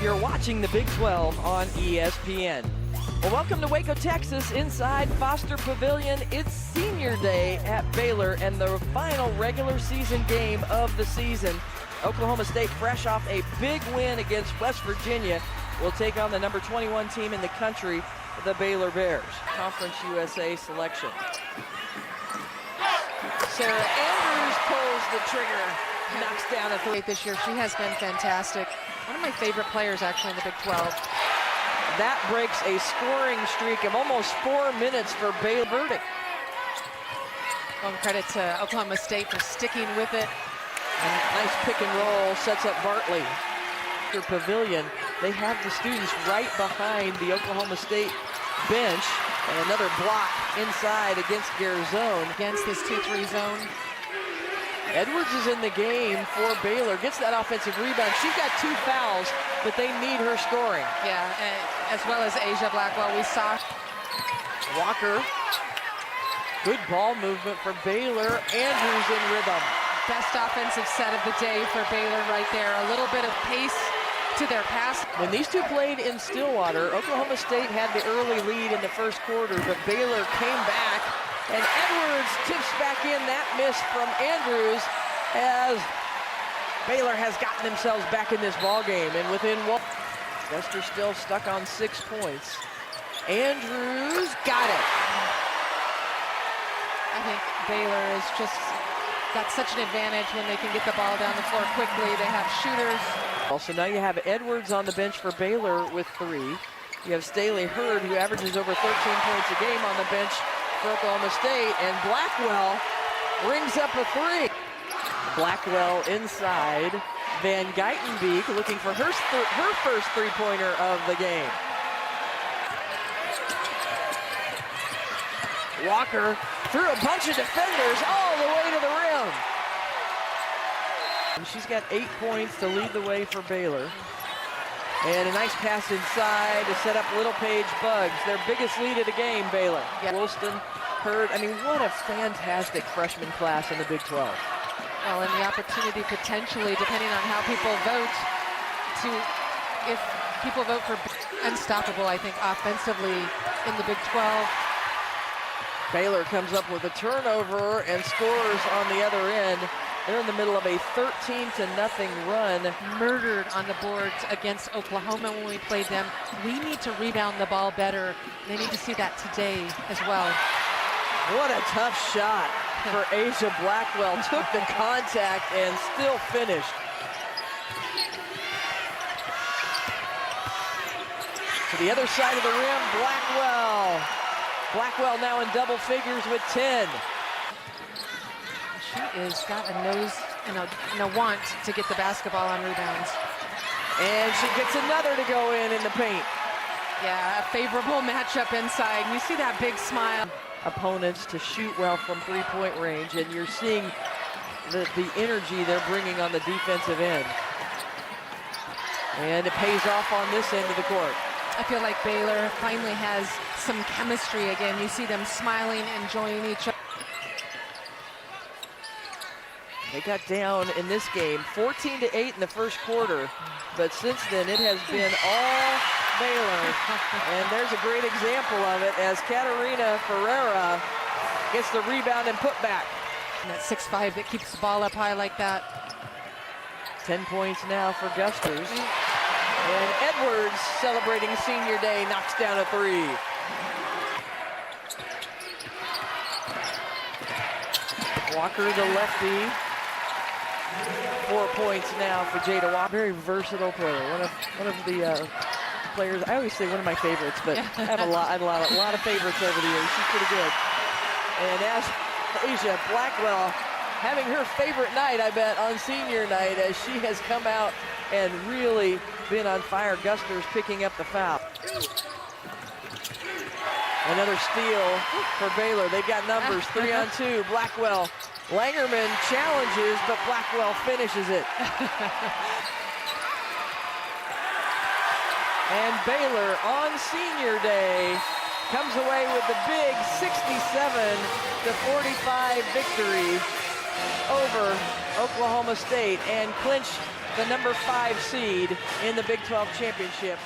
You're watching the Big 12 on ESPN. Well, welcome to Waco, Texas, inside Foster Pavilion. It's senior day at Baylor and the final regular season game of the season. Oklahoma State, fresh off a big win against West Virginia, will take on the number 21 team in the country, the Baylor Bears. Conference USA selection. Sarah Andrews pulls the trigger, knocks down a three. This year, she has been fantastic. One of my favorite players, actually, in the Big 12. That breaks a scoring streak of almost 4 minutes for Baylor. Verdict. Credit to Oklahoma State for sticking with it. And nice pick and roll sets up Bartley. Their pavilion, they have the students right behind the Oklahoma State bench. And another block inside against Garzone. Against this 2-3 zone. Edwards is in the game for Baylor. Gets that offensive rebound. She's got 2 fouls, but they need her scoring. Yeah, as well as Asia Blackwell. We saw Walker. Good ball movement for Baylor. Andrews in rhythm. Best offensive set of the day for Baylor right there. A little bit of pace to their pass. When these two played in Stillwater, Oklahoma State had the early lead in the first quarter, but Baylor came back, and Edwards tips back in. That miss from Andrews as Baylor has gotten themselves back in this ball game, and within one, Wester still stuck on 6 points. Andrews got it. I think Baylor is just got such an advantage when they can get the ball down the floor quickly. They have shooters. Also, now you have Edwards on the bench for Baylor with 3. You have Staley Hurd, who averages over 13 points a game on the bench for Oklahoma State, and Blackwell rings up a 3. Blackwell inside. Van Geitenbeek looking for her first three-pointer of the game. Walker through a bunch of defenders all the way to the rim. And she's got 8 points to lead the way for Baylor. And a nice pass inside to set up Little Page Bugs. Their biggest lead of the game, Baylor. Yeah. Wilston, Hurd. I mean, what a fantastic freshman class in the Big 12. Well, and the opportunity potentially, depending on how people vote, if people vote for unstoppable, I think, offensively in the Big 12. Baylor comes up with a turnover and scores on the other end. They're in the middle of a 13-0 run. Murdered on the boards against Oklahoma when we played them. We need to rebound the ball better. They need to see that today as well. What a tough shot for Asia Blackwell. Took the contact and still finished. To the other side of the rim, Blackwell. Blackwell now in double figures with 10. She has got a nose and a want to get the basketball on rebounds. And she gets another to go in the paint. Yeah, a favorable matchup inside. You see that big smile. Opponents to shoot well from three-point range, and you're seeing the energy they're bringing on the defensive end. And it pays off on this end of the court. I feel like Baylor finally has some chemistry again. You see them smiling, enjoying each other. They got down in this game 14-8 in the first quarter, but since then it has been all Baylor. And there's a great example of it as Katarina Ferreira gets the rebound and putback. And that 6'5" that keeps the ball up high like that. 10 points now for Gusters. And Edwards, celebrating senior day, knocks down a 3. Walker, the lefty. 4 points now for Jada Walker. Very versatile player. One of the players. I always say one of my favorites, but I have a lot of favorites over the years. She's pretty good. And as Asia Blackwell having her favorite night, I bet, on senior night, as she has come out and really been on fire. Gusters picking up the foul. Another steal for Baylor. They've got numbers, 3-on-2. Blackwell. Langerman challenges, but Blackwell finishes it. And Baylor on senior day comes away with the big 67-45 victory over Oklahoma State and clinch the number 5 seed in the Big 12 championship.